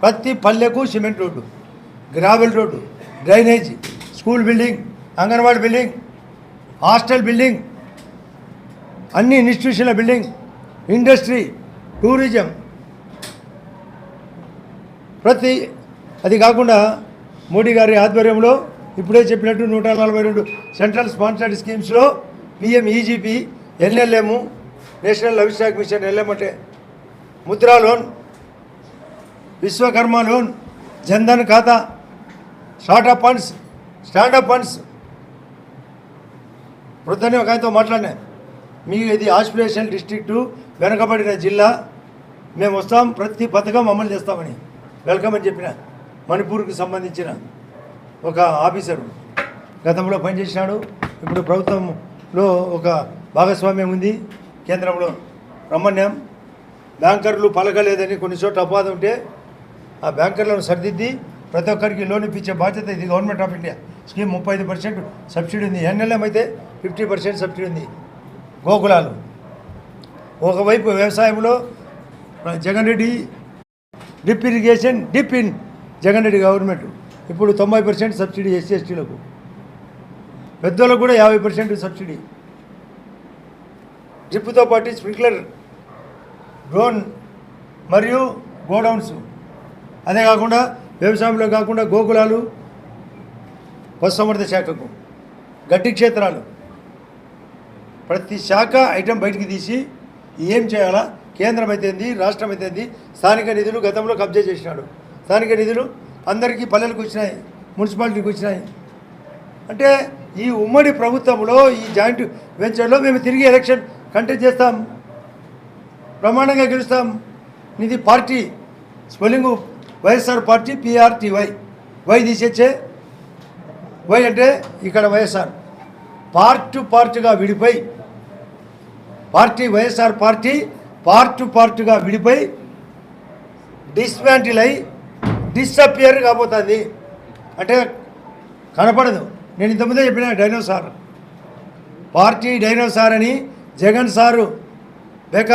ప్రతి పల్లెకు cement road, gravel road, drainage, school building, anganwadi building, hostel building, అన్ని ఇన్స్టిట్యూషన్ల building, industry, tourism, అది కాకుండా మోడీ గారి ఆధ్వర్యంలో ఇప్పుడే చెప్పినట్టు 142 సెంట్రల్ స్పాన్సర్డ్ స్కీమ్స్లో PM EGP, NLM, national live stock mission, LM అంటే ముద్రా లోన్, విశ్వకర్మ లోన్, జన్ధన్ ఖాతా, స్టార్టప్ ఫండ్స్, స్టాండప్ ఫండ్స్. ప్రొద్దునే ఒక ఆయనతో మాట్లాడినా, మీకు ఇది ఆస్పిరేషన్ డిస్ట్రిక్టు, వెనకబడిన జిల్లా, మేము వస్తాం, ప్రతి పథకం అమలు చేస్తామని వెల్కమ్ అని చెప్పిన మణిపూర్కి సంబంధించిన ఒక ఆఫీసరు గతంలో పనిచేసినాడు. ఇప్పుడు ప్రభుత్వంలో ఒక భాగస్వామ్యం ఉంది. కేంద్రంలో రమ్మన్యం బ్యాంకర్లు పలకలేదని కొన్ని చోట్ల అపవాదం ఉంటే ఆ బ్యాంకర్లను సరిదిద్ది ప్రతి ఒక్కరికి లోన్ ఇప్పించే బాధ్యత ఇది government of India. Scheme 35% subsidy ఉంది. ఎన్ఎల్ఎం అయితే 50% సబ్సిడీ ఉంది. గోకులాలు ఒకవైపు వ్యవసాయంలో Jagan Reddy drip irrigation, dip in Jagan Reddy government ఇప్పుడు 90% సబ్సిడీ ఎస్సీ ఎస్టీలకు, పెద్దోళ్ళకు కూడా 50% సబ్సిడీ. డ్రిప్తో పాటు స్ప్రింక్లర్, డ్రోన్ మరియు గోడౌన్స్. అదే కాకుండా వ్యవసాయంలో కాకుండా గోకులాలు, పశుసంవర్ధక శాఖకు, గడ్డి క్షేత్రాలు, ప్రతి శాఖ ఐటెం బయటికి తీసి ఏం చేయాలా, కేంద్రం అయితేంది, రాష్ట్రం అయితేంది, స్థానిక నిధులు గతంలో కబ్జా చేసినాడు. స్థానిక నిధులు అందరికీ పల్లెలకు వచ్చినాయి, మున్సిపాలిటీకి వచ్చినాయి. అంటే ఈ ఉమ్మడి ప్రభుత్వంలో ఈ జాయింట్ వెంచర్లో మేము తిరిగి ఎలక్షన్ కంటెస్ట్ చేస్తాం, ప్రమాణంగా గెలుస్తాం. ఇది party spelling YSR party, PRTY, Y తీసేచ్చే, వై అంటే ఇక్కడ వైఎస్ఆర్. పార్టుగా విడిపోయి పార్టీ వైఎస్ఆర్ పార్టీ పార్టుగా విడిపోయి డిస్మాంటిల్ అయి డిసపియర్ కాబోతుంది. అంటే కనపడదు. నేను ఇంతకుముందే చెప్పిన డైనోసార్, పార్టీ డైనోసార్ అని జగన్ సారు బేకార్